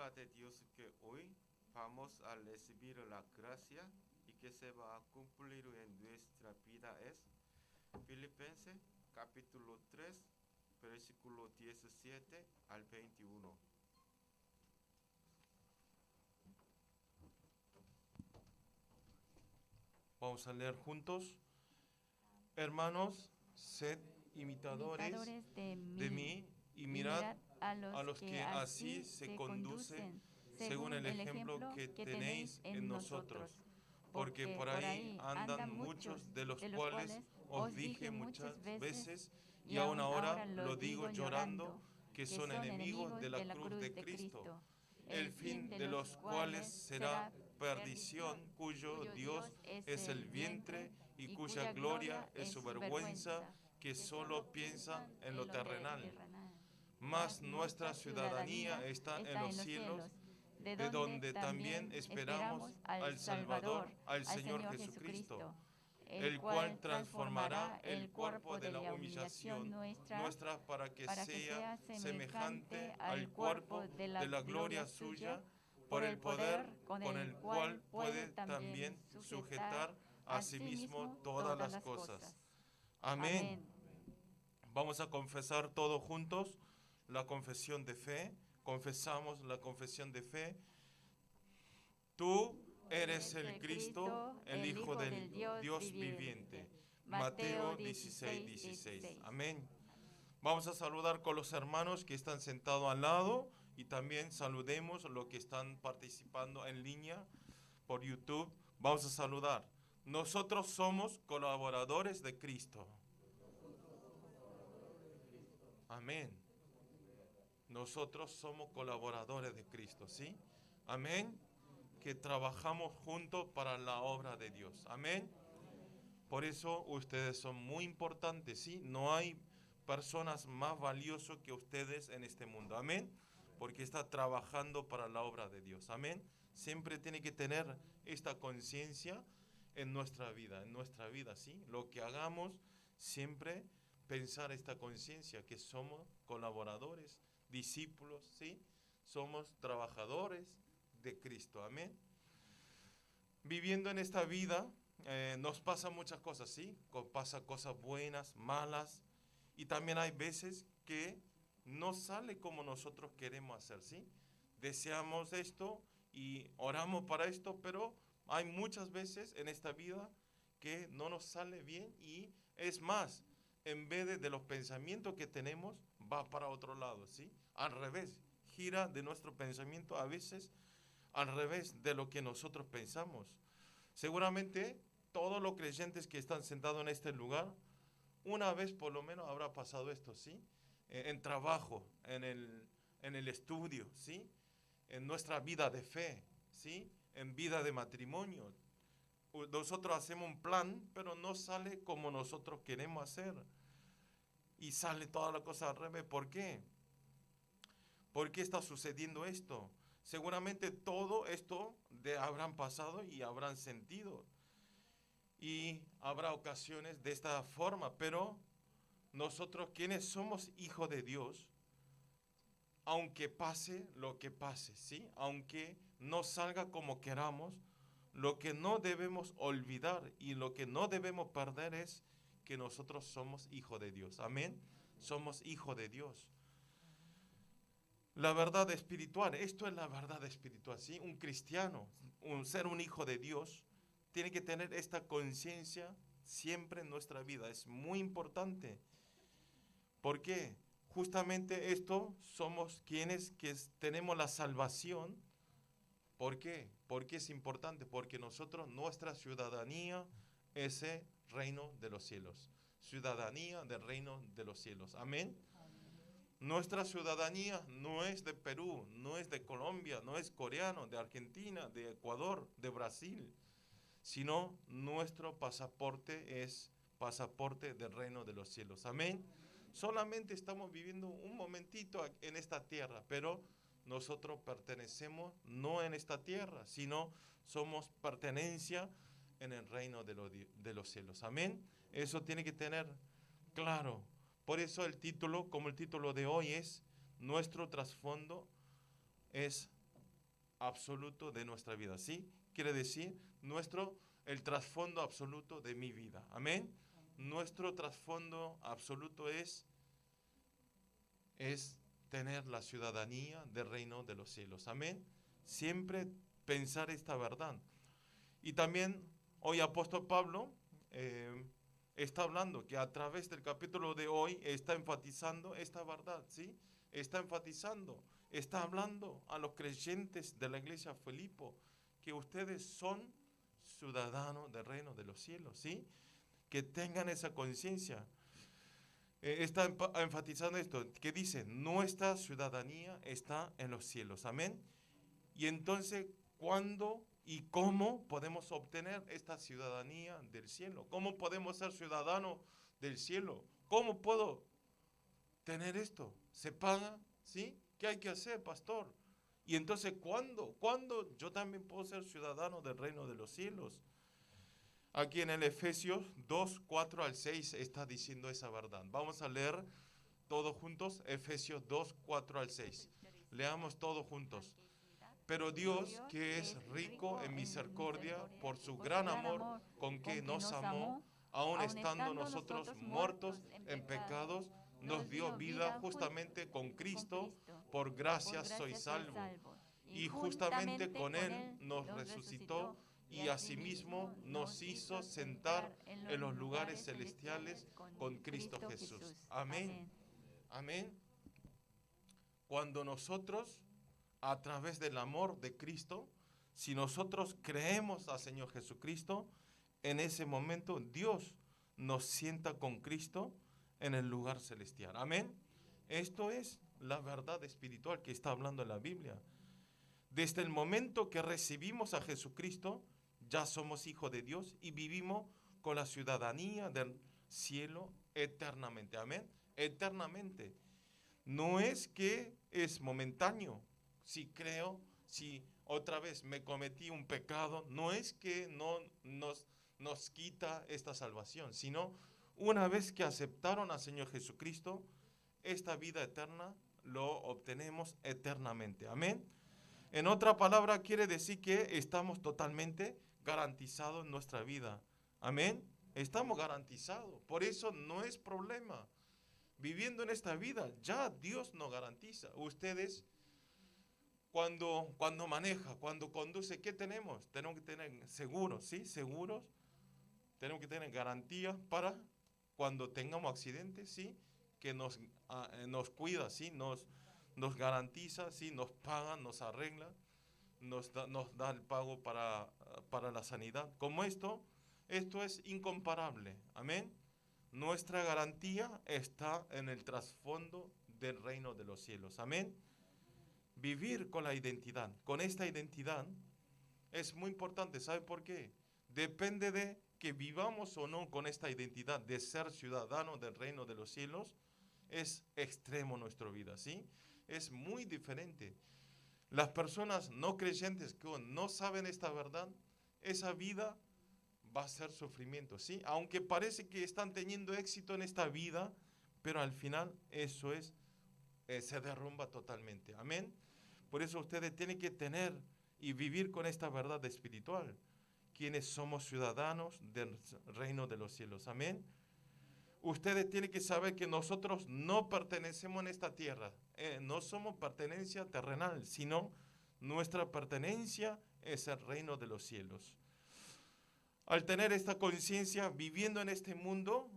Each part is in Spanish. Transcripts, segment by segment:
palabra de Dios que hoy vamos a recibir la gracia y que se va a cumplir en nuestra vida es Filipenses capítulo 3, versículo 17 al 21. Vamos a leer juntos. Hermanos, sed imitadores de mí y mirad a los que así se conducen según el ejemplo que tenéis en nosotros. Porque por ahí andan muchos de los cuales os dije muchas veces y aún ahora lo digo llorando, que son enemigos de la cruz de Cristo, el fin de los cuales será perdición, cuyo Dios es el vientre y cuya gloria es su vergüenza, que solo piensan en lo terrenal. Mas nuestra ciudadanía está en los cielos, de donde también esperamos al Salvador, al Señor Jesucristo, el cual transformará el cuerpo de la humillación nuestra para que sea semejante al cuerpo de la gloria suya, por el poder con el cual puede también sujetar a sí mismo todas las cosas. Amén. Vamos a confesar todos juntos la confesión de fe. Confesamos la confesión de fe. Tú eres el Cristo, el Hijo del Dios viviente. Mateo 16, 16. Amén. Vamos a saludar con los hermanos que están sentados al lado y también saludemos a los que están participando en línea por YouTube. Vamos a saludar. Nosotros somos colaboradores de Cristo. Amén. Nosotros somos colaboradores de Cristo, ¿sí? Amén. Que trabajamos juntos para la obra de Dios. Amén. Por eso ustedes son muy importantes, ¿sí? No hay personas más valiosas que ustedes en este mundo. Amén. Porque está trabajando para la obra de Dios. Amén. Siempre tiene que tener esta conciencia en nuestra vida, ¿sí? Lo que hagamos, siempre pensar esta conciencia que somos colaboradores, discípulos, ¿sí? Somos trabajadores de Cristo. Amén. Viviendo en esta vida nos pasan muchas cosas, ¿sí? Pasa cosas buenas, malas, y también hay veces que no sale como nosotros queremos hacer, ¿sí? Deseamos esto y oramos para esto, pero hay muchas veces en esta vida que no nos sale bien y es más, en vez de los pensamientos que tenemos, va para otro lado, ¿sí? Al revés, gira de nuestro pensamiento a veces al revés de lo que nosotros pensamos. Seguramente todos los creyentes que están sentados en este lugar, una vez por lo menos habrá pasado esto, ¿sí? En trabajo, en el estudio, ¿sí? En nuestra vida de fe, ¿sí? En vida de matrimonio. Nosotros hacemos un plan, pero no sale como nosotros queremos hacer. Y sale toda la cosa al revés. ¿Por qué? ¿Por qué está sucediendo esto? Seguramente todo esto habrán pasado y habrán sentido. Y habrá ocasiones de esta forma, pero nosotros quienes somos hijos de Dios, aunque pase lo que pase, ¿sí? Aunque no salga como queramos, lo que no debemos olvidar y lo que no debemos perder es que nosotros somos hijos de Dios. Amén. Somos hijos de Dios. La verdad espiritual, esto es la verdad espiritual, ¿sí? Un cristiano, un hijo de Dios, tiene que tener esta conciencia siempre en nuestra vida. Es muy importante. ¿Por qué? Justamente esto somos quienes que tenemos la salvación. ¿Por qué? Porque es importante, porque nosotros, nuestra ciudadanía es el reino de los cielos. Ciudadanía del reino de los cielos. Amén. Nuestra ciudadanía no es de Perú, no es de Colombia, no es coreano, de Argentina, de Ecuador, de Brasil, sino nuestro pasaporte es pasaporte del reino de los cielos. Amén. Solamente estamos viviendo un momentito en esta tierra, pero nosotros pertenecemos no en esta tierra, sino somos pertenencia en el reino de los cielos. Amén. Eso tiene que tener claro. Por eso el título, como el título de hoy es, nuestro trasfondo es absoluto de nuestra vida, ¿sí? Quiere decir el trasfondo absoluto de mi vida. Amén. Nuestro trasfondo absoluto es tener la ciudadanía del reino de los cielos. Amén. Siempre pensar esta verdad. Y también hoy apóstol Pablo está hablando que a través del capítulo de hoy está enfatizando esta verdad, ¿sí? Está hablando a los creyentes de la iglesia Filipo que ustedes son ciudadanos del reino de los cielos, ¿sí? Que tengan esa conciencia. Está enfatizando esto, que dice, nuestra ciudadanía está en los cielos, amén. Y entonces, ¿cuándo y cómo podemos obtener esta ciudadanía del cielo? ¿Cómo podemos ser ciudadanos del cielo? ¿Cómo puedo tener esto? ¿Se paga? ¿Sí? ¿Qué hay que hacer, pastor? Y entonces, ¿cuándo yo también puedo ser ciudadano del reino de los cielos? Aquí en el Efesios 2, 4 al 6 está diciendo esa verdad. Vamos a leer todos juntos, Efesios 2, 4 al 6. Leamos todos juntos. Pero Dios, que es rico en misericordia, por su gran amor con que nos amó, aun estando nosotros muertos en pecados, nos dio vida justamente con Cristo, por gracia sois salvos. Y justamente con Él nos resucitó y asimismo nos hizo sentar en los lugares celestiales con Cristo Jesús. Amén. Amén. Cuando nosotros, a través del amor de Cristo, si nosotros creemos al Señor Jesucristo, en ese momento Dios nos sienta con Cristo en el lugar celestial. Amén. Esto es la verdad espiritual que está hablando en la Biblia. Desde el momento que recibimos a Jesucristo, ya somos hijos de Dios y vivimos con la ciudadanía del cielo eternamente. Amén. Eternamente. No es que es momentáneo. Si creo, si otra vez me cometí un pecado, no es que no nos quita esta salvación, sino una vez que aceptaron al Señor Jesucristo, esta vida eterna lo obtenemos eternamente. Amén. En otra palabra, quiere decir que estamos totalmente garantizados en nuestra vida. Amén. Estamos garantizados. Por eso no es problema. Viviendo en esta vida, ya Dios nos garantiza. Ustedes, cuando maneja, cuando conduce, ¿qué tenemos? Tenemos que tener seguros, ¿sí? Seguros. Tenemos que tener garantías para cuando tengamos accidentes, ¿sí? Que nos cuida, ¿sí? Nos garantiza, ¿sí? Nos paga, nos arregla, nos da el pago para la sanidad. Como esto es incomparable. Amén. Nuestra garantía está en el trasfondo del reino de los cielos. Amén. Vivir con la identidad, con esta identidad, es muy importante. ¿Sabe por qué? Depende de que vivamos o no con esta identidad de ser ciudadanos del reino de los cielos, es extremo nuestra vida, ¿sí? Es muy diferente. Las personas no creyentes que no saben esta verdad, esa vida va a ser sufrimiento, ¿sí? Aunque parece que están teniendo éxito en esta vida, pero al final eso se derrumba totalmente. Amén. Por eso ustedes tienen que tener y vivir con esta verdad espiritual, quienes somos ciudadanos del reino de los cielos. Amén. Ustedes tienen que saber que nosotros no pertenecemos en esta tierra, no somos pertenencia terrenal, sino nuestra pertenencia es el reino de los cielos. Al tener esta conciencia, viviendo en este mundo,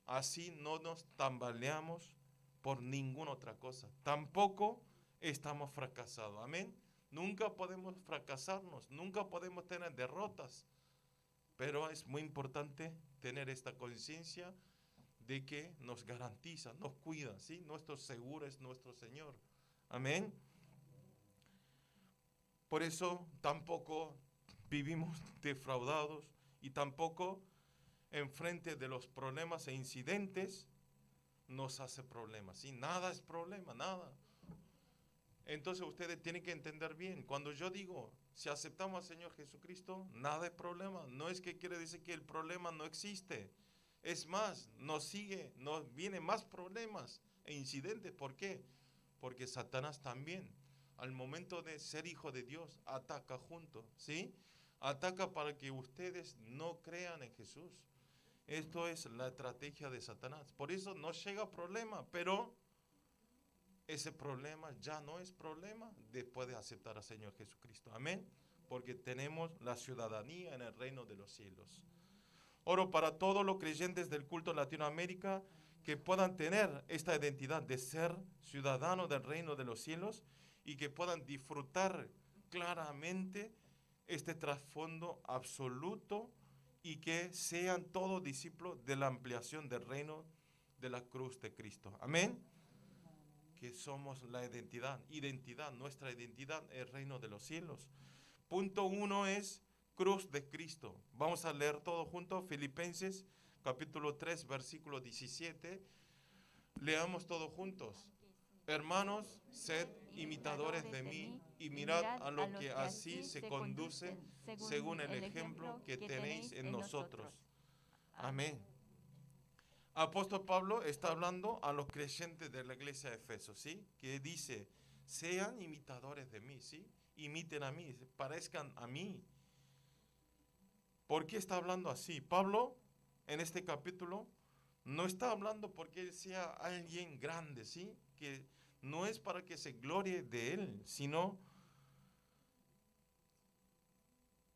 así no nos tambaleamos por ninguna otra cosa. Tampoco estamos fracasados. Amén. Nunca podemos fracasarnos, nunca podemos tener derrotas. Pero es muy importante tener esta conciencia de que nos garantiza, nos cuida, ¿sí? Nuestro seguro es nuestro Señor. Amén. Por eso tampoco vivimos defraudados y tampoco enfrente de los problemas e incidentes nos hace problemas, ¿sí? Nada es problema, nada. Entonces ustedes tienen que entender bien, cuando yo digo, si aceptamos al Señor Jesucristo, nada es problema. No es que quiere decir que el problema no existe. Es más, nos vienen más problemas e incidentes. ¿Por qué? Porque Satanás también al momento de ser hijo de Dios, ataca junto, ¿sí? Ataca para que ustedes no crean en Jesús. Esto es la estrategia de Satanás. Por eso no llega problema, pero ese problema ya no es problema después de aceptar al Señor Jesucristo. Amén. Porque tenemos la ciudadanía en el reino de los cielos. Oro para todos los creyentes del culto Latinoamérica que puedan tener esta identidad de ser ciudadanos del reino de los cielos y que puedan disfrutar claramente este trasfondo absoluto y que sean todos discípulos de la ampliación del reino de la cruz de Cristo. Amén. Que somos la identidad, nuestra identidad es el reino de los cielos. Punto 1 es cruz de Cristo. Vamos a leer todo junto, Filipenses capítulo 3, versículo 17. Leamos todos juntos. Hermanos, sed imitadores de mí y mirad a lo que así se conduce según el ejemplo que tenéis en nosotros. Amén. Apóstol Pablo está hablando a los creyentes de la iglesia de Efesos, ¿sí? Que dice, sean imitadores de mí, ¿sí? Imiten a mí, parezcan a mí. ¿Por qué está hablando así? Pablo, en este capítulo, no está hablando porque él sea alguien grande, ¿sí? Que no es para que se glorie de él, sino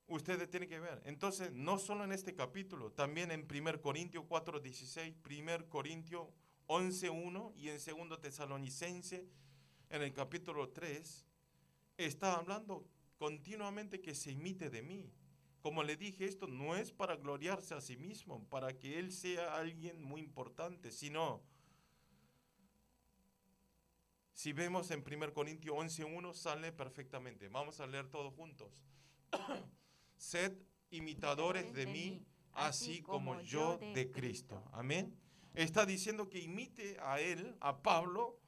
ustedes tienen que ver. Entonces, no solo en este capítulo, también en 1 Corintios 4:16, 1 Corintios 11:1 y en 2 Tesalonicenses, en el capítulo 3, está hablando continuamente que se imite de mí. Como le dije, esto no es para gloriarse a sí mismo, para que él sea alguien muy importante, sino, si vemos en 1 Corintios 11:1, sale perfectamente. Vamos a leer todos juntos. Sed imitadores de mí, así como yo de Cristo. Amén. Está diciendo que imite a él, a Pablo,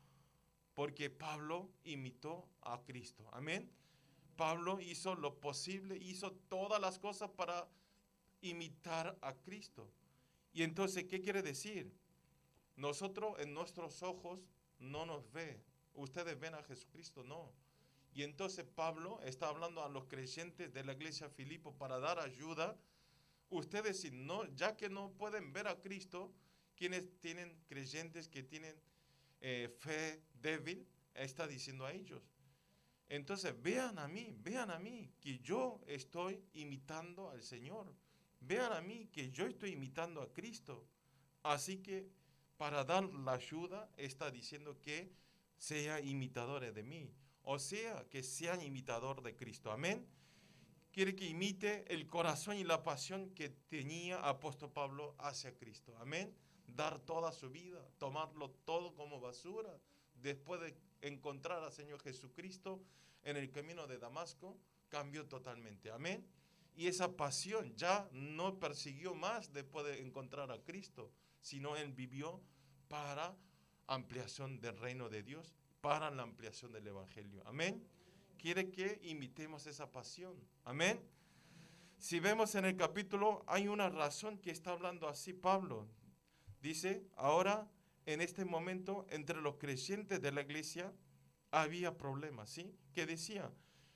porque Pablo imitó a Cristo. Amén. Pablo hizo lo posible, hizo todas las cosas para imitar a Cristo. Y entonces, ¿qué quiere decir? Nosotros en nuestros ojos no nos ve. Ustedes ven a Jesucristo, no. Y entonces Pablo está hablando a los creyentes de la iglesia de Filipo para dar ayuda. Ustedes, si no, ya que no pueden ver a Cristo, quienes tienen creyentes que tienen fe débil, está diciendo a ellos. Entonces, vean a mí, que yo estoy imitando al Señor. Vean a mí, que yo estoy imitando a Cristo. Así que, para dar la ayuda, está diciendo que sean imitadores de mí. O sea, que sean imitador de Cristo. Amén. Quiere que imite el corazón y la pasión que tenía apóstol Pablo hacia Cristo. Amén. Dar toda su vida, tomarlo todo como basura. Después de encontrar al Señor Jesucristo en el camino de Damasco, cambió totalmente. Amén. Y esa pasión ya no persiguió más después de encontrar a Cristo, sino él vivió para ampliación del reino de Dios, para la ampliación del Evangelio. Amén. Quiere que imitemos esa pasión. Amén. Si vemos en el capítulo, hay una razón que está hablando así Pablo. Dice, ahora, en este momento, entre los creyentes de la iglesia, había problemas, ¿sí? ¿Qué decía?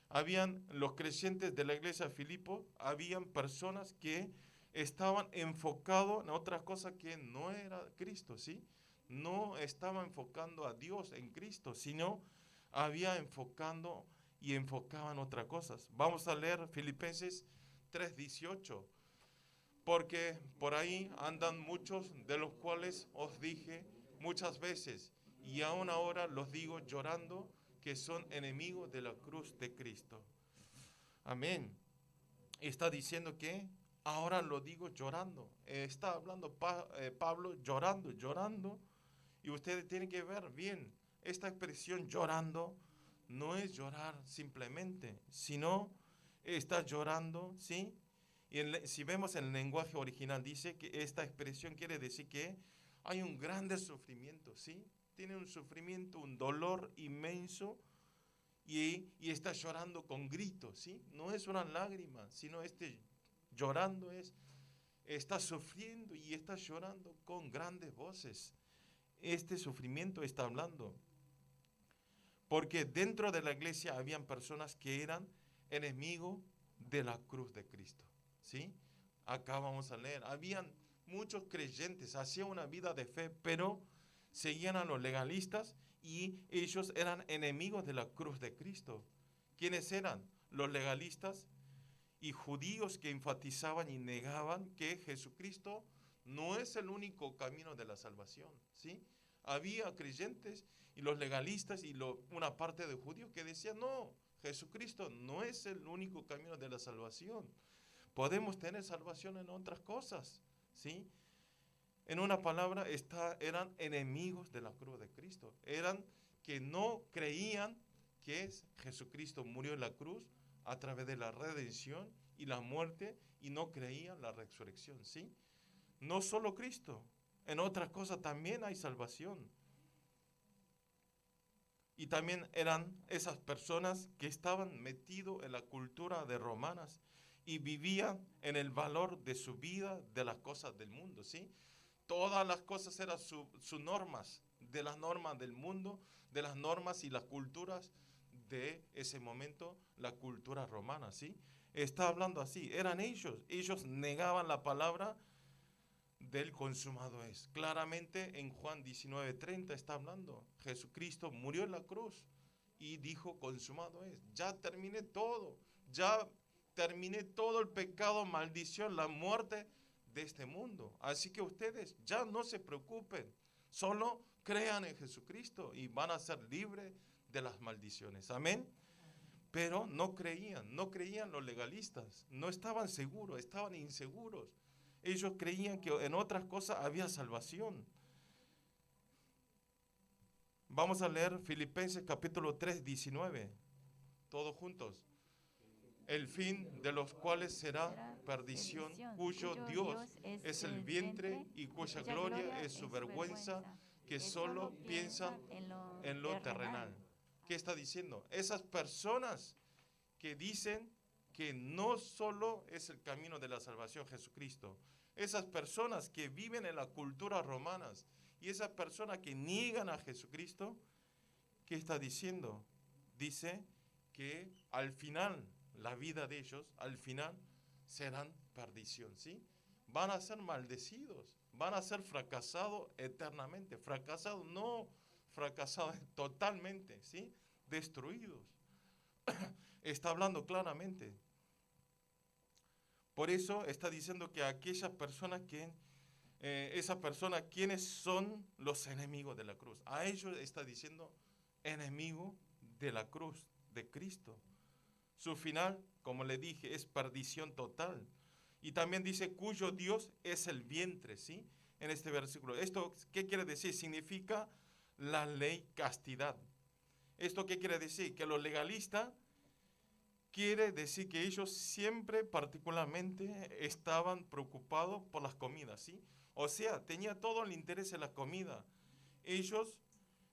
Habían los creyentes de la iglesia de Filipo, habían personas que estaban enfocados en otras cosas que no era Cristo, ¿sí? No estaban enfocando a Dios en Cristo, sino había enfocando y enfocaban otras cosas. Vamos a leer Filipenses 3:18. Porque por ahí andan muchos de los cuales os dije muchas veces, y aún ahora los digo llorando, que son enemigos de la cruz de Cristo. Amén. Está diciendo que ahora lo digo llorando. Está hablando Pablo llorando. Y ustedes tienen que ver bien, esta expresión llorando no es llorar simplemente, sino está llorando, ¿sí? Y si vemos en el lenguaje original, dice que esta expresión quiere decir que hay un grande sufrimiento, ¿sí? Tiene un sufrimiento, un dolor inmenso y está llorando con gritos, ¿sí? No es una lágrima, sino llorando está sufriendo y está llorando con grandes voces. Este sufrimiento está hablando. Porque dentro de la iglesia habían personas que eran enemigos de la cruz de Cristo. ¿Sí? Acá vamos a leer. Habían muchos creyentes, hacían una vida de fe, pero seguían a los legalistas y ellos eran enemigos de la cruz de Cristo. ¿Quiénes eran? Los legalistas y judíos que enfatizaban y negaban que Jesucristo no es el único camino de la salvación, ¿sí? Había creyentes y los legalistas y una parte de judíos que decían, no, Jesucristo no es el único camino de la salvación. Podemos tener salvación en otras cosas, ¿sí? En una palabra, eran enemigos de la cruz de Cristo. Eran que no creían que Jesucristo murió en la cruz a través de la redención y la muerte, y no creían la resurrección, ¿sí? No solo Cristo, en otras cosas también hay salvación. Y también eran esas personas que estaban metidos en la cultura de romanas y vivían en el valor de su vida, de las cosas del mundo, ¿sí? Todas las cosas eran sus normas, de las normas del mundo, de las normas y las culturas de ese momento, la cultura romana, ¿sí? Está hablando así, eran ellos negaban la palabra del consumado es. Claramente en Juan 19:30 está hablando, Jesucristo murió en la cruz y dijo, consumado es, ya terminé todo, ya terminé todo el pecado, maldición, la muerte de este mundo. Así que ustedes ya no se preocupen, solo crean en Jesucristo y van a ser libres de las maldiciones. Amén. Pero no creían los legalistas, no estaban seguros, estaban inseguros. Ellos creían que en otras cosas había salvación. Vamos a leer Filipenses capítulo 3, 19, todos juntos. El fin de los cuales será perdición, cuyo Dios es el vientre y cuya gloria es su vergüenza, que solo piensan en lo terrenal. ¿Qué está diciendo? Esas personas que dicen que no solo es el camino de la salvación Jesucristo, esas personas que viven en la cultura romana y esas personas que niegan a Jesucristo, ¿qué está diciendo? Dice que al final, la vida de ellos, al final, serán perdición, ¿sí? Van a ser maldecidos, van a ser fracasados eternamente. Fracasados, no fracasados totalmente, ¿sí? Destruidos. Está hablando claramente. Por eso está diciendo que aquellas personas esas personas, ¿quiénes son los enemigos de la cruz? A ellos está diciendo enemigo de la cruz, de Cristo. Su final, como le dije, es perdición total. Y también dice, cuyo Dios es el vientre, ¿sí? En este versículo. ¿Esto qué quiere decir? Significa la ley castidad. ¿Esto qué quiere decir? Que los legalistas quiere decir que ellos siempre particularmente estaban preocupados por las comidas, ¿sí? O sea, tenía todo el interés en la comida. Ellos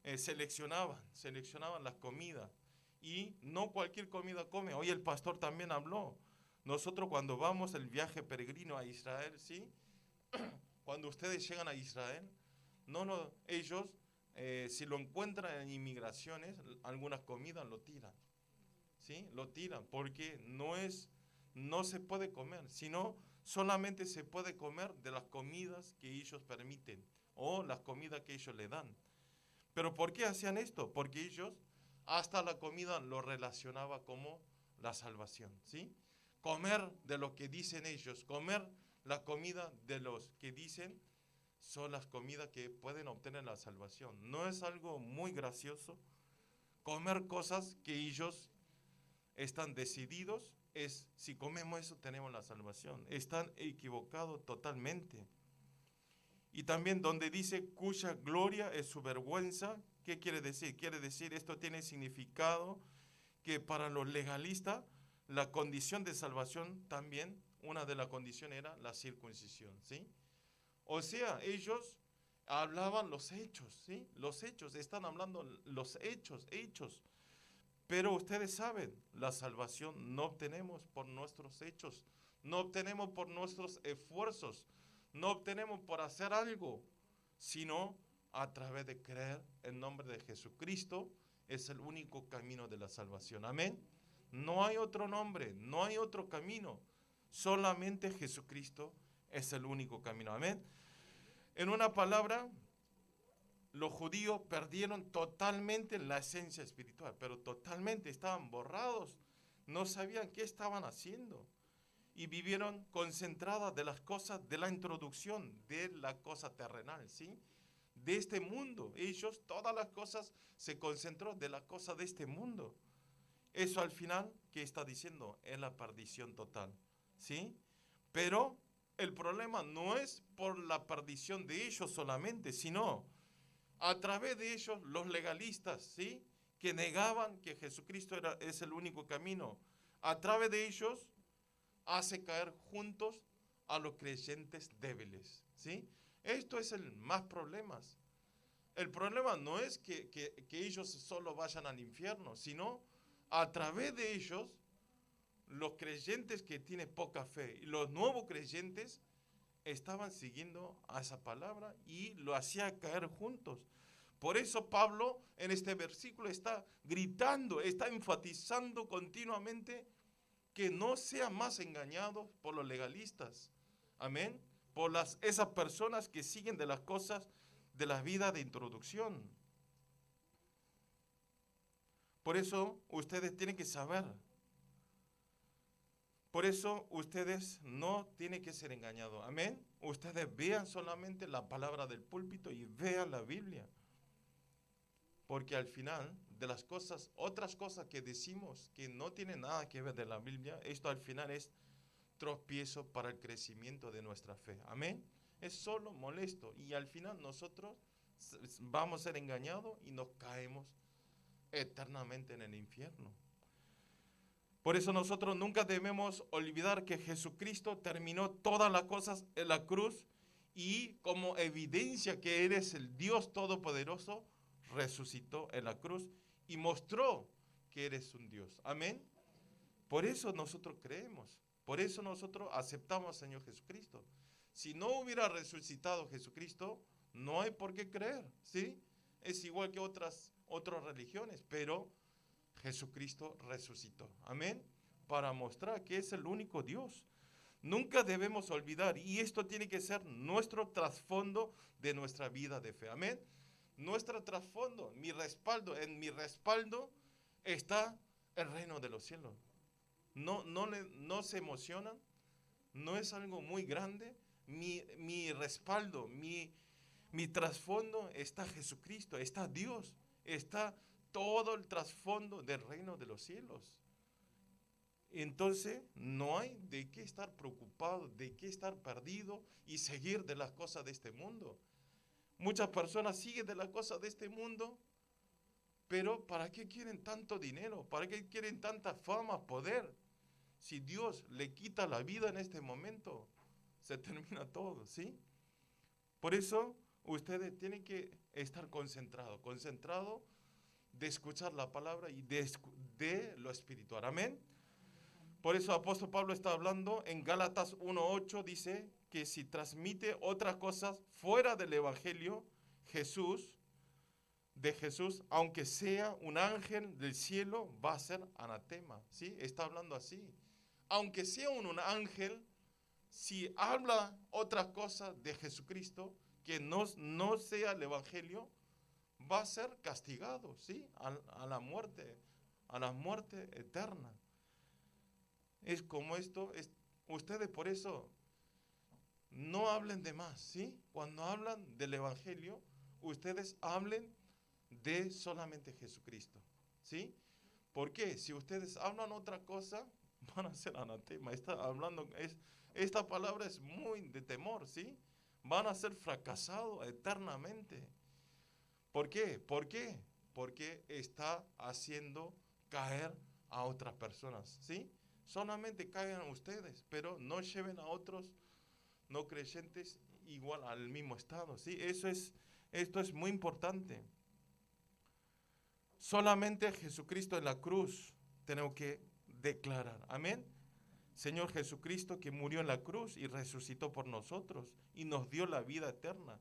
seleccionaban las comidas y no cualquier comida come. Hoy el pastor también habló. Nosotros cuando vamos el viaje peregrino a Israel, ¿sí? Cuando ustedes llegan a Israel, ellos si lo encuentran en inmigraciones, algunas comidas lo tiran. ¿Sí? Lo tiran porque no se puede comer, sino solamente se puede comer de las comidas que ellos permiten o las comidas que ellos le dan. ¿Pero por qué hacían esto? Porque ellos hasta la comida lo relacionaba como la salvación, ¿sí? Comer de lo que dicen ellos, comer la comida de los que dicen son las comidas que pueden obtener la salvación. ¿No es algo muy gracioso? Comer cosas que ellos están decididos, si comemos eso tenemos la salvación. Están equivocados totalmente. Y también donde dice cuya gloria es su vergüenza, ¿qué quiere decir? Quiere decir, esto tiene significado que para los legalistas la condición de salvación también, una de las condiciones era la circuncisión, ¿sí? O sea, ellos hablaban los hechos, ¿sí? Los hechos, están hablando los hechos. Pero ustedes saben, la salvación no obtenemos por nuestros hechos, no obtenemos por nuestros esfuerzos, no obtenemos por hacer algo, sino a través de creer en nombre de Jesucristo es el único camino de la salvación. Amén. No hay otro nombre, no hay otro camino. Solamente Jesucristo es el único camino. Amén. En una palabra, los judíos perdieron totalmente la esencia espiritual, pero totalmente estaban borrados. No sabían qué estaban haciendo. Y vivieron concentradas de las cosas de la introducción, de la cosa terrenal, ¿sí? De este mundo. Ellos, todas las cosas se concentró de la cosa de este mundo. Eso al final, ¿qué está diciendo? Es la perdición total, ¿sí? Pero el problema no es por la perdición de ellos solamente, sino a través de ellos, los legalistas, ¿sí? Que negaban que Jesucristo es el único camino. A través de ellos, hace caer juntos a los creyentes débiles, ¿sí? Esto es el más problemas. El problema no es que ellos solo vayan al infierno, sino a través de ellos, los creyentes que tienen poca fe y los nuevos creyentes estaban siguiendo a esa palabra y lo hacía caer juntos. Por eso Pablo en este versículo está gritando, está enfatizando continuamente que no sean más engañados por los legalistas. Amén. Por esas personas que siguen de las cosas de la vida de introducción. Por eso ustedes tienen que saber. Por eso ustedes no tienen que ser engañados. Amén. Ustedes vean solamente la palabra del púlpito y vean la Biblia. Porque al final de las cosas, otras cosas que decimos que no tienen nada que ver de la Biblia, esto al final es tropiezo para el crecimiento de nuestra fe. Amén. Es solo molesto y al final nosotros vamos a ser engañados y nos caemos eternamente en el infierno. Por eso nosotros nunca debemos olvidar que Jesucristo terminó todas las cosas en la cruz y como evidencia que eres el Dios Todopoderoso, resucitó en la cruz y mostró que eres un Dios. Amén. Por eso nosotros creemos. Por eso nosotros aceptamos al Señor Jesucristo. Si no hubiera resucitado Jesucristo, no hay por qué creer, ¿sí? Es igual que otras religiones, pero Jesucristo resucitó. Amén. Para mostrar que es el único Dios. Nunca debemos olvidar, y esto tiene que ser nuestro trasfondo de nuestra vida de fe. Amén. Nuestro trasfondo, en mi respaldo está el reino de los cielos. No se emocionan, no es algo muy grande. Mi respaldo, mi trasfondo está Jesucristo, está Dios, está todo el trasfondo del reino de los cielos. Entonces, no hay de qué estar preocupado, de qué estar perdido y seguir de las cosas de este mundo. Muchas personas siguen de las cosas de este mundo, pero ¿para qué quieren tanto dinero? ¿Para qué quieren tanta fama, poder? Si Dios le quita la vida en este momento, se termina todo, ¿sí? Por eso, ustedes tienen que estar concentrados de escuchar la palabra y de lo espiritual. Amén. Por eso el apóstol Pablo está hablando en Gálatas 1:8, dice que si transmite otras cosas fuera del evangelio, de Jesús, aunque sea un ángel del cielo, va a ser anatema, ¿sí? Está hablando así. Aunque sea un ángel, si habla otras cosas de Jesucristo que no sea el evangelio, va a ser castigado, ¿sí? A la muerte eterna. Es como esto, ustedes por eso no hablen de más, ¿sí? Cuando hablan del evangelio, ustedes hablen de solamente Jesucristo, ¿sí? ¿Por qué? Si ustedes hablan otra cosa, van a ser anatema. Esta palabra es muy de temor, ¿sí? Van a ser fracasados eternamente. ¿Por qué? ¿Por qué? Porque está haciendo caer a otras personas, ¿sí? Solamente caigan ustedes, pero no lleven a otros no creyentes igual al mismo estado, ¿sí? Esto es muy importante. Solamente Jesucristo en la cruz tenemos que declarar. Amén. Señor Jesucristo que murió en la cruz y resucitó por nosotros y nos dio la vida eterna.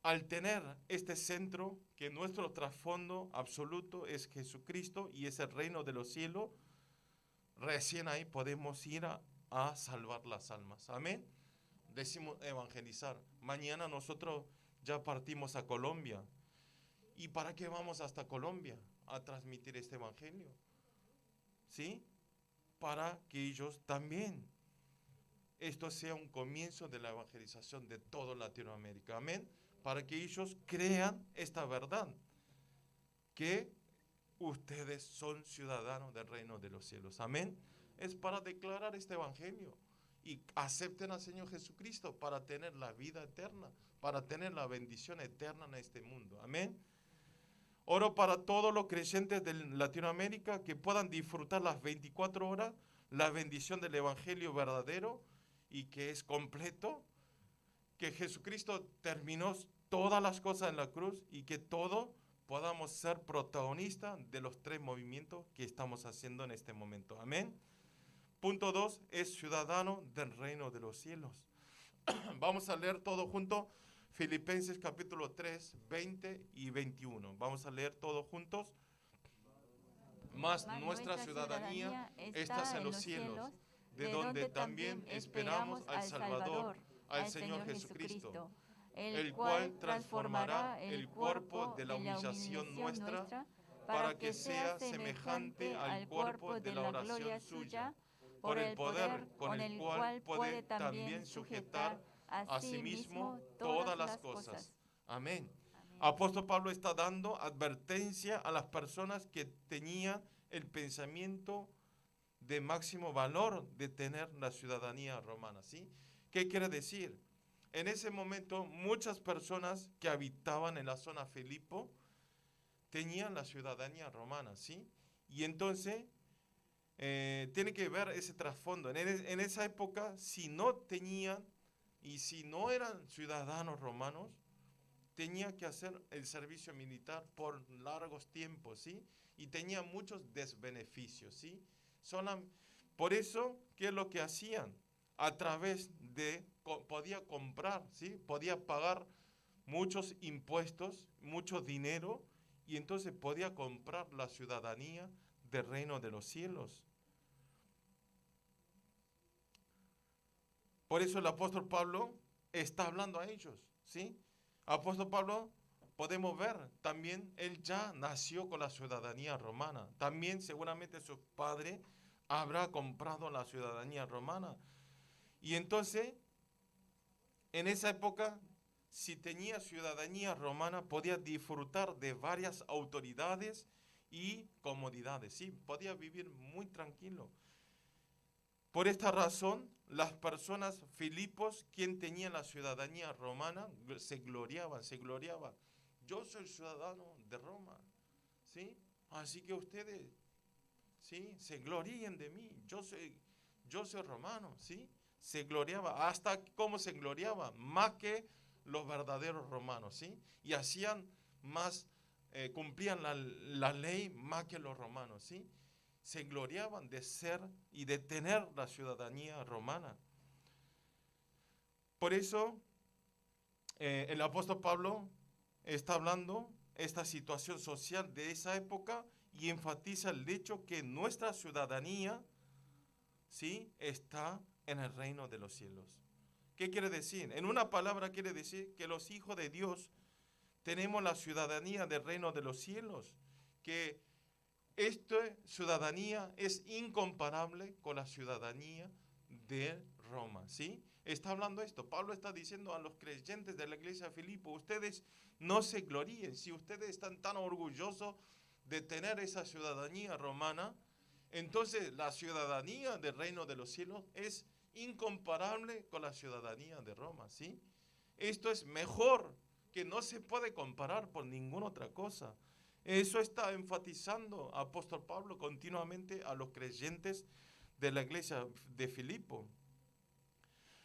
al tener este centro, que nuestro trasfondo absoluto es Jesucristo y es el reino de los cielos, recién ahí podemos ir a salvar las almas. Amén. Decimos evangelizar. Mañana nosotros ya partimos a Colombia. ¿Y para qué vamos hasta Colombia? A transmitir este evangelio. ¿Sí? Para que ellos también, esto sea un comienzo de la evangelización de toda Latinoamérica. Amén. Para que ellos crean esta verdad, que ustedes son ciudadanos del reino de los cielos. Amén. Es para declarar este evangelio y acepten al Señor Jesucristo para tener la vida eterna, para tener la bendición eterna en este mundo. Amén. Oro para todos los creyentes de Latinoamérica que puedan disfrutar las 24 horas la bendición del evangelio verdadero y que es completo, que Jesucristo terminó todas las cosas en la cruz y que todos podamos ser protagonistas de los 3 movimientos que estamos haciendo en este momento. Amén. Punto 2 es ciudadano del reino de los cielos. Vamos a leer todo junto Filipenses capítulo 3, 20 y 21. Vamos a leer todos juntos. Mas nuestra ciudadanía está en los cielos, de donde también esperamos al Salvador, al Señor Jesucristo, el cual transformará el cuerpo de la humillación nuestra para que sea semejante al cuerpo de la oración suya, por el poder con el cual puede también sujetar a sí mismo todas las cosas. Amén. Apóstol Pablo está dando advertencia a las personas que tenían el pensamiento de máximo valor de tener la ciudadanía romana, ¿sí? ¿Qué quiere decir? En ese momento muchas personas que habitaban en la zona Filipo tenían la ciudadanía romana, ¿sí? Y entonces tiene que ver ese trasfondo. En esa época, si no tenían y si no eran ciudadanos romanos, tenía que hacer el servicio militar por largos tiempos, ¿sí? Y tenía muchos desbeneficios, ¿sí? Por eso, ¿qué es lo que hacían? A través de, podía comprar, ¿sí? Podía pagar muchos impuestos, mucho dinero, y entonces podía comprar la ciudadanía del reino de los cielos. Por eso el apóstol Pablo está hablando a ellos, ¿sí? Apóstol Pablo, podemos ver, también él ya nació con la ciudadanía romana. También seguramente su padre habrá comprado la ciudadanía romana. Y entonces, en esa época, si tenía ciudadanía romana, podía disfrutar de varias autoridades y comodidades, ¿sí? Podía vivir muy tranquilo. Por esta razón, las personas Filipos, quien tenía la ciudadanía romana, se gloriaban. Yo soy ciudadano de Roma, ¿sí? Así que ustedes, ¿sí? Se gloríen de mí. Yo soy romano, ¿sí? Se gloriaba. ¿Hasta cómo se gloriaba? Más que los verdaderos romanos, ¿sí? Y hacían más, cumplían la ley más que los romanos, ¿sí? Se gloriaban de ser y de tener la ciudadanía romana. Por eso, el apóstol Pablo está hablando esta situación social de esa época y enfatiza el hecho que nuestra ciudadanía, ¿sí?, está en el reino de los cielos. ¿Qué quiere decir? En una palabra quiere decir que los hijos de Dios tenemos la ciudadanía del reino de los cielos, que esta ciudadanía es incomparable con la ciudadanía de Roma, ¿sí? Está hablando esto. Pablo está diciendo a los creyentes de la iglesia de Filipo, ustedes no se gloríen. Si ustedes están tan orgullosos de tener esa ciudadanía romana, entonces la ciudadanía del reino de los cielos es incomparable con la ciudadanía de Roma, ¿sí? Esto es mejor, que no se puede comparar por ninguna otra cosa. Eso está enfatizando apóstol Pablo continuamente a los creyentes de la iglesia de Filipo.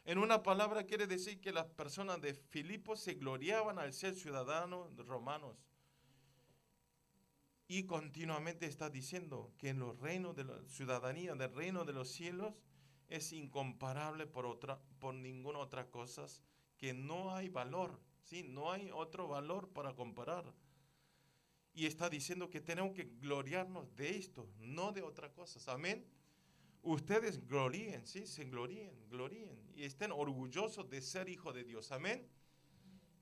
En una palabra quiere decir que las personas de Filipo se gloriaban al ser ciudadanos romanos. Y continuamente está diciendo que en los reinos de la ciudadanía del reino de los cielos es incomparable por ninguna otra cosa, que no hay valor ¿sí? No hay otro valor para comparar. Y está diciendo que tenemos que gloriarnos de esto, no de otras cosas. Amén. Ustedes gloríen, ¿sí? Se gloríen y estén orgullosos de ser hijos de Dios. Amén.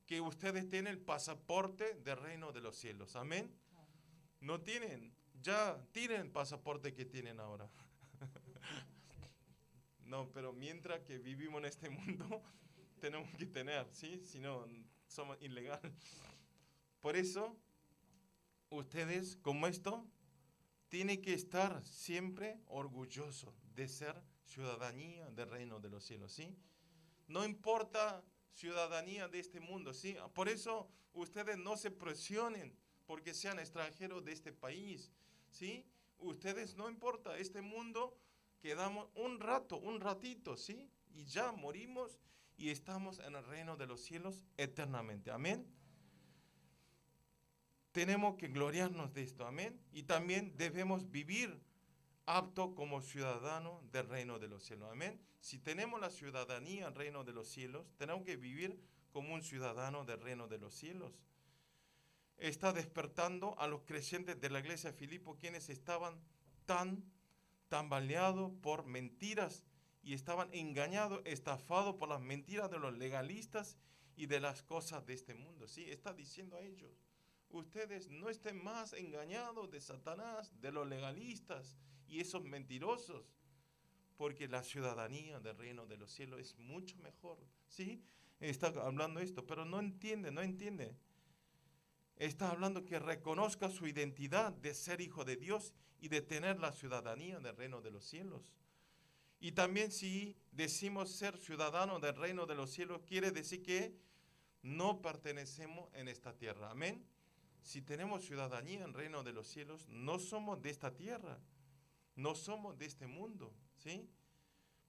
Que ustedes tienen el pasaporte del reino de los cielos. Amén. No tienen, ya tienen el pasaporte que tienen ahora. No, pero mientras que vivimos en este mundo, tenemos que tener, ¿sí? Si no, somos ilegales. Por eso, ustedes, como esto, tienen que estar siempre orgullosos de ser ciudadanía del reino de los cielos, ¿sí? No importa ciudadanía de este mundo, ¿sí? Por eso, ustedes no se presionen porque sean extranjeros de este país, ¿sí? Ustedes no importa, este mundo quedamos un ratito, ¿sí? Y ya morimos y estamos en el reino de los cielos eternamente. Amén. Tenemos que gloriarnos de esto, amén. Y también debemos vivir apto como ciudadano del reino de los cielos, amén. Si tenemos la ciudadanía del reino de los cielos, tenemos que vivir como un ciudadano del reino de los cielos. Está despertando a los creyentes de la iglesia de Filipo, quienes estaban tan tambaleados por mentiras y estaban engañados, estafados por las mentiras de los legalistas y de las cosas de este mundo. Sí, está diciendo a ellos, ustedes no estén más engañados de Satanás, de los legalistas y esos mentirosos, porque la ciudadanía del reino de los cielos es mucho mejor. Sí, está hablando esto, pero no entiende. Está hablando que reconozca su identidad de ser hijo de Dios y de tener la ciudadanía del reino de los cielos. Y también si decimos ser ciudadanos del reino de los cielos, quiere decir que no pertenecemos en esta tierra. Amén. Si tenemos ciudadanía en el reino de los cielos, no somos de esta tierra, no somos de este mundo, ¿sí?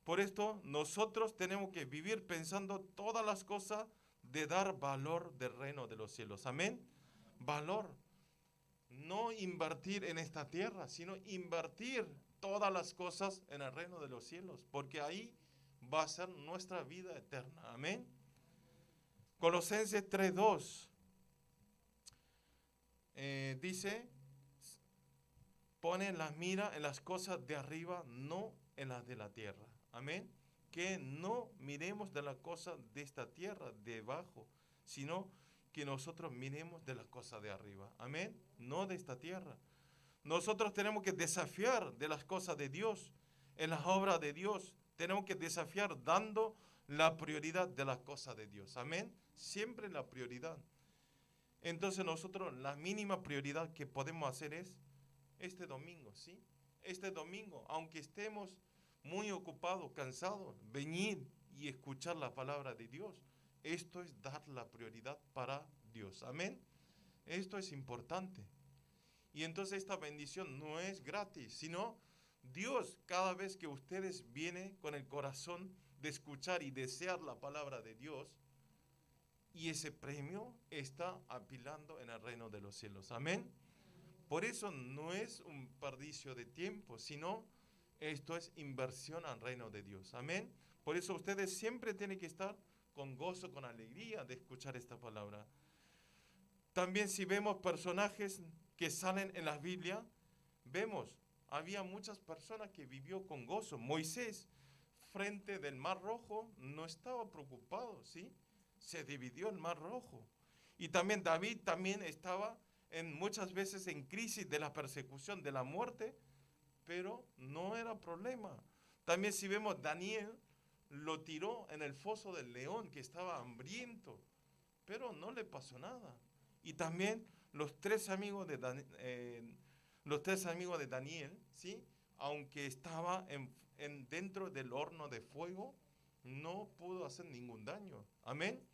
Por esto nosotros tenemos que vivir pensando todas las cosas de dar valor del reino de los cielos. Amén. Valor. No invertir en esta tierra, sino invertir todas las cosas en el reino de los cielos, porque ahí va a ser nuestra vida eterna. Amén. Colosenses 3:2 dice, ponen las miras en las cosas de arriba, no en las de la tierra. Amén. Que no miremos de las cosas de esta tierra, debajo, sino que nosotros miremos de las cosas de arriba. Amén. No de esta tierra. Nosotros tenemos que desafiar de las cosas de Dios, en las obras de Dios. Tenemos que desafiar dando la prioridad de las cosas de Dios. Amén. Siempre la prioridad. Entonces nosotros la mínima prioridad que podemos hacer es este domingo, ¿sí? Este domingo, aunque estemos muy ocupados, cansados, venir y escuchar la palabra de Dios. Esto es dar la prioridad para Dios. Amén. Esto es importante. Y entonces esta bendición no es gratis, sino Dios, cada vez que ustedes vienen con el corazón de escuchar y desear la palabra de Dios, y ese premio está apilando en el reino de los cielos. Amén. Por eso no es un desperdicio de tiempo, sino esto es inversión al reino de Dios. Amén. Por eso ustedes siempre tienen que estar con gozo, con alegría de escuchar esta palabra. También si vemos personajes que salen en la Biblia, vemos, había muchas personas que vivió con gozo. Moisés, frente del Mar Rojo, no estaba preocupado, ¿sí? Se dividió el Mar Rojo. Y también David también estaba muchas veces en crisis de la persecución, de la muerte, pero no era problema. También si vemos Daniel, lo tiró en el foso del león que estaba hambriento, pero no le pasó nada. Y también los tres amigos de Daniel, ¿sí? Aunque estaba dentro del horno de fuego, no pudo hacer ningún daño. Amén.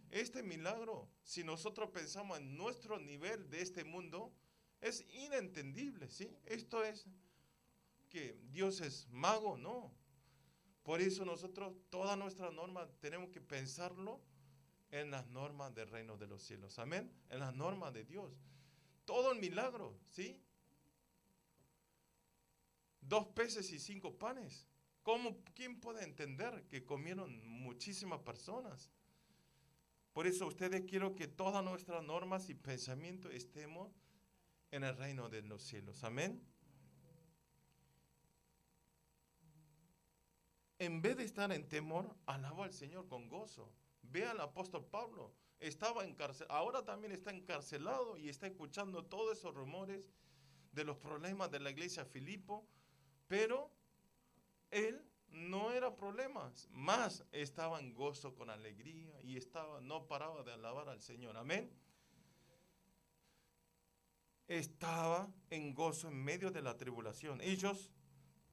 Este milagro, si nosotros pensamos en nuestro nivel de este mundo, es inentendible, ¿sí? Esto es que Dios es mago, no. Por eso nosotros, toda nuestra norma, tenemos que pensarlo en las normas del reino de los cielos. Amén. En las normas de Dios. Todo el milagro, ¿sí? 2 peces y 5 panes. ¿Quién puede entender que comieron muchísimas personas? Por eso ustedes quiero que todas nuestras normas y pensamientos estemos en el reino de los cielos. Amén. En vez de estar en temor, alaba al Señor con gozo. Ve al apóstol Pablo. Estaba encarcelado, ahora también está encarcelado y está escuchando todos esos rumores de los problemas de la iglesia de Filipo, pero él no era problemas, más estaba en gozo con alegría y no paraba de alabar al Señor. Amén. Estaba en gozo en medio de la tribulación. Ellos,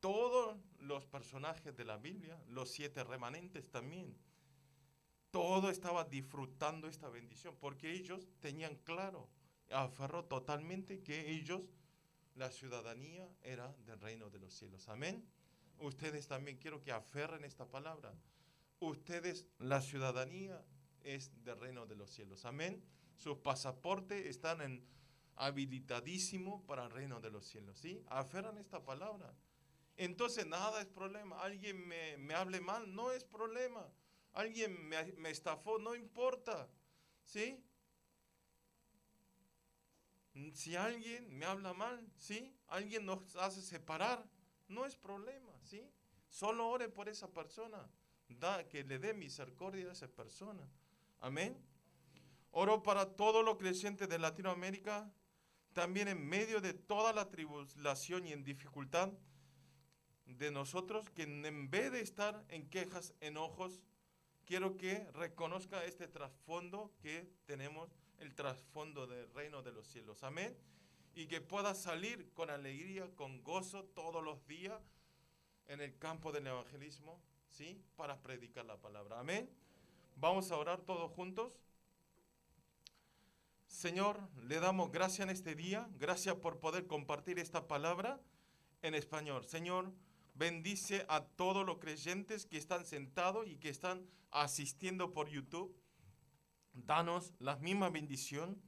todos los personajes de la Biblia, los 7 remanentes también, todo estaba disfrutando esta bendición, porque ellos tenían claro, aferró totalmente que ellos, la ciudadanía era del reino de los cielos. Amén. Ustedes también quiero que aferren esta palabra. Ustedes, la ciudadanía es del reino de los cielos. Amén. Sus pasaportes están habilitadísimos para el reino de los cielos. ¿Sí? Aferran esta palabra. Entonces nada es problema. Alguien me hable mal, no es problema. Alguien me estafó, no importa. ¿Sí? Si alguien me habla mal, ¿sí? Alguien nos hace separar, no es problema, ¿sí? Solo ore por esa persona. Que le dé misericordia a esa persona. Amén. Oro para todos los creyentes de Latinoamérica, también en medio de toda la tribulación y en dificultad de nosotros, que en vez de estar en quejas, enojos, quiero que reconozca este trasfondo que tenemos, el trasfondo del reino de los cielos. Amén. Y que pueda salir con alegría, con gozo todos los días en el campo del evangelismo, ¿sí? Para predicar la palabra. Amén. Vamos a orar todos juntos. Señor, le damos gracias en este día. Gracias por poder compartir esta palabra en español. Señor, bendice a todos los creyentes que están sentados y que están asistiendo por YouTube. Danos la misma bendición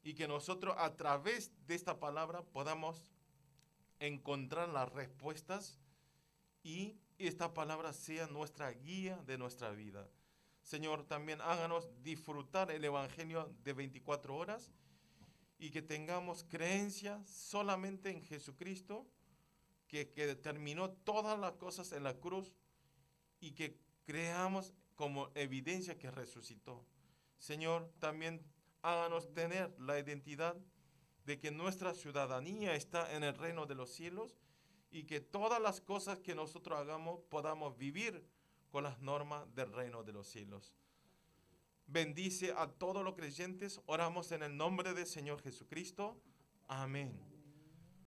y que nosotros a través de esta palabra podamos encontrar las respuestas y esta palabra sea nuestra guía de nuestra vida. Señor, también háganos disfrutar el Evangelio de 24 horas y que tengamos creencia solamente en Jesucristo, que determinó todas las cosas en la cruz y que creamos como evidencia que resucitó. Señor, también háganos tener la identidad de que nuestra ciudadanía está en el reino de los cielos y que todas las cosas que nosotros hagamos podamos vivir con las normas del reino de los cielos. Bendice a todos los creyentes. Oramos en el nombre del Señor Jesucristo. Amén.